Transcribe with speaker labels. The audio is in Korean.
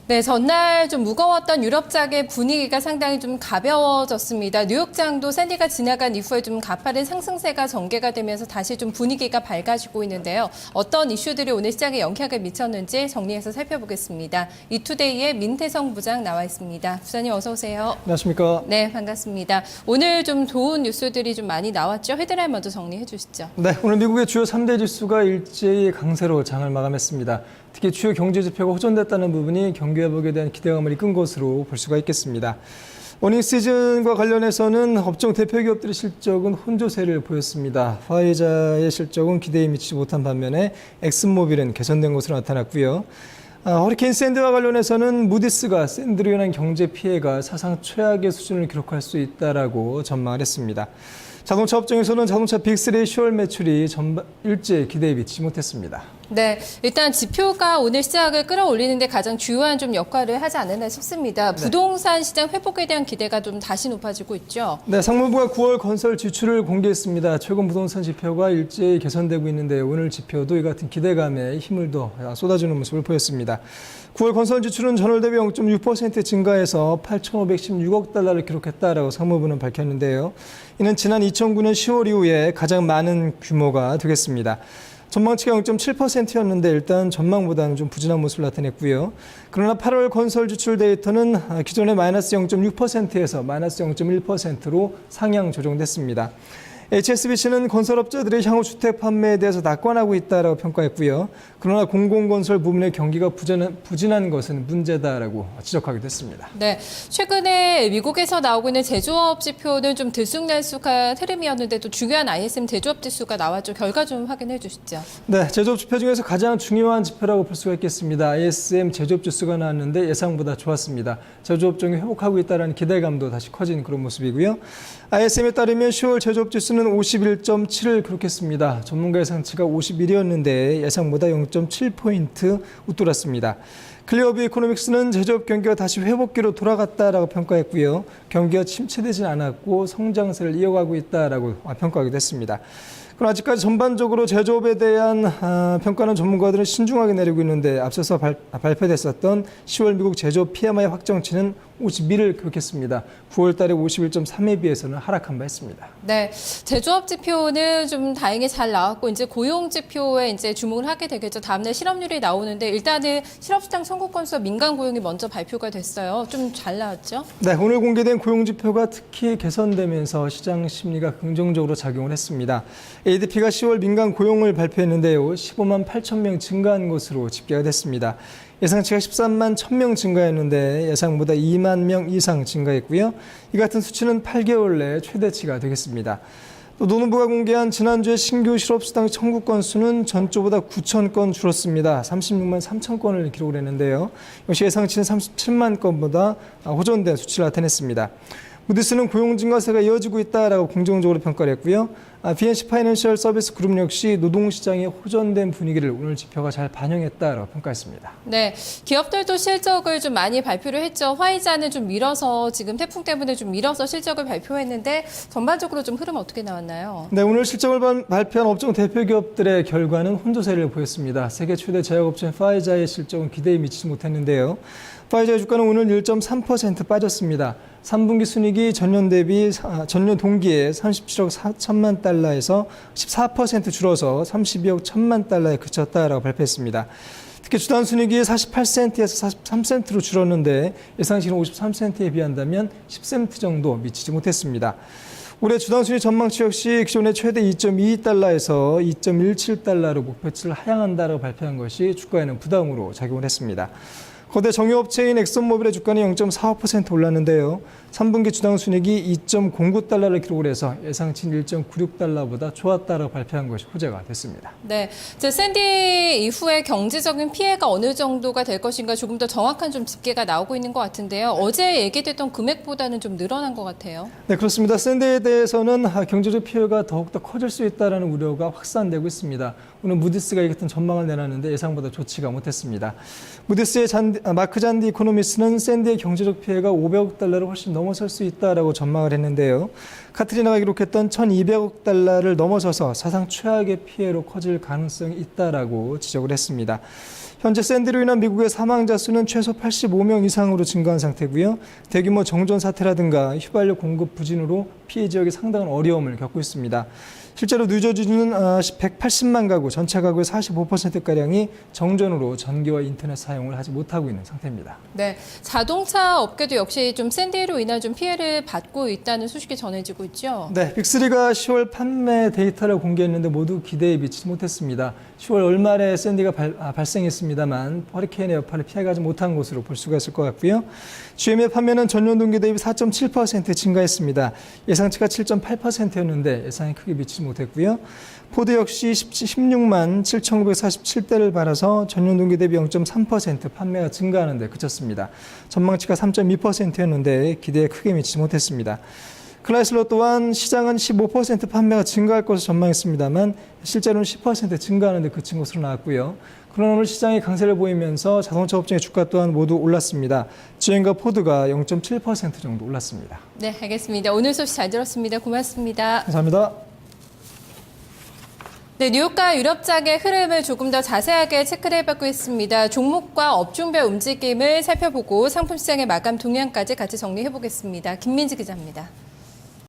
Speaker 1: 네, 전날 좀 무거웠던 유럽장의 분위기가 상당히 좀 가벼워졌습니다. 뉴욕장도 샌디가 지나간 이후에 좀 가파른 상승세가 전개가 되면서 다시 좀 분위기가 밝아지고 있는데요. 어떤 이슈들이 오늘 시장에 영향을 미쳤는지 정리해서 살펴보겠습니다. 이투데이의 민태성 부장 나와 있습니다. 부장님 어서 오세요.
Speaker 2: 안녕하십니까?
Speaker 1: 네, 반갑습니다. 오늘 좀 좋은 뉴스들이 좀 많이 나왔죠. 헤드라인 먼저 정리해 주시죠.
Speaker 2: 네, 오늘 미국의 주요 3대 지수가 일제히 강세로 장을 마감했습니다. 특히 주요 경제 지표가 호전됐다는 부분이 경기 회복에 대한 기대감을 이끈 것으로 볼 수가 있겠습니다. 어닝 시즌과 관련해서는 업종 대표 기업들의 실적은 혼조세를 보였습니다. 화이자의 실적은 기대에 미치지 못한 반면에 엑슨모빌은 개선된 것으로 나타났고요. 허리케인 샌드와 관련해서는 무디스가 샌드로 인한 경제 피해가 사상 최악의 수준을 기록할 수 있다라고 전망을 했습니다. 자동차 업종에서는 자동차 빅3의 10월 매출이 일제 기대에 미치지 못했습니다.
Speaker 1: 네, 일단 지표가 오늘 시장을 끌어올리는데 가장 주요한 좀 역할을 하지 않았나 싶습니다. 부동산 시장 회복에 대한 기대가 좀 다시 높아지고 있죠.
Speaker 2: 네, 상무부가 9월 건설 지출을 공개했습니다. 최근 부동산 지표가 일제히 개선되고 있는데 오늘 지표도 이 같은 기대감에 힘을 더 쏟아주는 모습을 보였습니다. 9월 건설 지출은 전월 대비 0.6% 증가해서 8,516억 달러를 기록했다라고 상무부는 밝혔는데요. 이는 지난 2009년 10월 이후에 가장 많은 규모가 되겠습니다. 전망치가 0.7%였는데 일단 전망보다는 좀 부진한 모습을 나타냈고요. 그러나 8월 건설 지출 데이터는 기존의 마이너스 0.6%에서 마이너스 0.1%로 상향 조정됐습니다. HSBC는 건설업자들의 향후 주택 판매에 대해서 낙관하고 있다고 평가했고요. 그러나 공공건설 부문의 경기가 부진한 것은 문제다라고 지적하기도 했습니다.
Speaker 1: 네, 최근에 미국에서 나오고 있는 제조업 지표는 좀 들쑥날쑥한 흐름이었는데 또 중요한 ISM 제조업 지수가 나왔죠. 결과 좀 확인해 주시죠.
Speaker 2: 네, 제조업 지표 중에서 가장 중요한 지표라고 볼 수가 있겠습니다. ISM 제조업 지수가 나왔는데 예상보다 좋았습니다. 제조업종이 회복하고 있다는 기대감도 다시 커진 그런 모습이고요. ISM에 따르면 10월 제조업 지수는 51.7을 기록했습니다. 전문가 예상치가 51이었는데 예상보다 0.7포인트 웃돌았습니다. 클리어뷰 이코노믹스는 제조업 경기가 다시 회복기로 돌아갔다라고 평가했고요. 경기가 침체되진 않았고 성장세를 이어가고 있다라고 평가하기도 했습니다. 그럼 아직까지 전반적으로 제조업에 대한 평가는 전문가들은 신중하게 내리고 있는데 앞서서 발표됐었던 10월 미국 제조업 PMI 확정치는 52를 기록했습니다. 9월 달에 51.3에 비해서는 하락한 바 있습니다.
Speaker 1: 네, 제조업 지표는 좀 다행히 잘 나왔고 이제 고용 지표에 이제 주목을 하게 되겠죠. 다음날 실업률이 나오는데 일단은 실업시장 선거 건수와 민간 고용이 먼저 발표가 됐어요. 좀 잘 나왔죠?
Speaker 2: 네, 오늘 공개된 고용 지표가 특히 개선되면서 시장 심리가 긍정적으로 작용을 했습니다. ADP가 10월 민간 고용을 발표했는데요. 15만 8천 명 증가한 것으로 집계가 됐습니다. 예상치가 13만 1,000명 증가했는데 예상보다 2만 명 이상 증가했고요. 이 같은 수치는 8개월 내 최대치가 되겠습니다. 또 노동부가 공개한 지난주에 신규 실업수당 청구 건수는 전주보다 9천 건 줄었습니다. 36만 3천 건을 기록을 했는데요. 역시 예상치는 37만 건보다 호전된 수치를 나타냈습니다. 무디스는 고용 증가세가 이어지고 있다라고 긍정적으로 평가를 했고요. BNC 파이낸셜 서비스 그룹 역시 노동시장의 호전된 분위기를 오늘 지표가 잘 반영했다라고 평가했습니다.
Speaker 1: 네, 기업들도 실적을 좀 많이 발표를 했죠. 화이자는 좀 밀어서 지금 태풍 때문에 좀 밀어서 실적을 발표했는데 전반적으로 좀 흐름 어떻게 나왔나요?
Speaker 2: 네, 오늘 실적을 발표한 업종 대표 기업들의 결과는 혼조세를 보였습니다. 세계 최대 제약업체인 파이자의 실적은 기대에 미치지 못했는데요. 파이자의 주가는 오늘 1.3% 빠졌습니다. 3분기 순이익이 전년 동기에 37억 4천만 달러에서 14% 줄어서 32억 1천만 달러에 그쳤다라고 발표했습니다. 특히 주당 순이익이 48센트에서 43센트로 줄었는데 예상치는 53센트에 비한다면 10센트 정도 미치지 못했습니다. 올해 주당 순이익 전망치 역시 기존의 최대 2.22달러에서 2.17달러로 목표치를 하향한다라고 발표한 것이 주가에는 부담으로 작용을 했습니다. 거대 정유업체인 엑슨모빌의 주가는 0.45% 올랐는데요. 3분기 주당 순이익이 2.09달러를 기록을 해서 예상치인 1.96달러보다 좋았다라고 발표한 것이 호재가 됐습니다.
Speaker 1: 네, 샌디 이후에 경제적인 피해가 어느 정도가 될 것인가 조금 더 정확한 좀 집계가 나오고 있는 것 같은데요. 어제 얘기됐던 금액보다는 좀 늘어난 것 같아요.
Speaker 2: 네, 그렇습니다. 샌디에 대해서는 경제적 피해가 더욱더 커질 수 있다는 우려가 확산되고 있습니다. 오늘 무디스가 이 같은 전망을 내놨는데 예상보다 좋지가 못했습니다. 무디스의 마크 잔디 이코노미스트는 샌디의 경제적 피해가 500억 달러를 훨씬 넘을 넘어설 수 있다라고 전망을 했는데요. 카트리나가 기록했던 1,200억 달러를 넘어서서 사상 최악의 피해로 커질 가능성이 있다라고 지적을 했습니다. 현재 샌디로 인한 미국의 사망자 수는 최소 85명 이상으로 증가한 상태고요. 대규모 정전 사태라든가 휘발유 공급 부진으로 피해 지역이 상당한 어려움을 겪고 있습니다. 실제로 뉴저지주는 180만 가구, 전체 가구의 45%가량이 정전으로 전기와 인터넷 사용을 하지 못하고 있는 상태입니다.
Speaker 1: 네, 자동차 업계도 역시 좀 샌디로 인한 좀 피해를 받고 있다는 소식이 전해지고 있죠.
Speaker 2: 네, 빅3가 10월 판매 데이터를 공개했는데 모두 기대에 미치지 못했습니다. 10월 월말에 샌디가 발생했습니다만 허리케인의 여파를 피해가지 못한 것으로 볼 수가 있을 것 같고요. GM의 판매는 전년 동기 대비 4.7% 증가했습니다. 예상치가 7.8%였는데 예상에 크게 미치지 못했고요. 포드 역시 16만 7,947대를 팔아서 전년 동기 대비 0.3% 판매가 증가하는 데 그쳤습니다. 전망치가 3.2%였는데 기대에 크게 미치지 못했습니다. 클라이슬러 또한 시장은 15% 판매가 증가할 것으로 전망했습니다만 실제로는 10% 증가하는 데 그친 것으로 나왔고요. 그러나 오늘 시장이 강세를 보이면서 자동차 업종의 주가 또한 모두 올랐습니다. GM과 포드가 0.7% 정도 올랐습니다.
Speaker 1: 네, 알겠습니다. 오늘 소식 잘 들었습니다. 고맙습니다.
Speaker 2: 감사합니다.
Speaker 1: 네, 뉴욕과 유럽장의 흐름을 조금 더 자세하게 체크를 해보고 있습니다. 종목과 업종별 움직임을 살펴보고 상품 시장의 마감 동향까지 같이 정리해 보겠습니다. 김민지 기자입니다.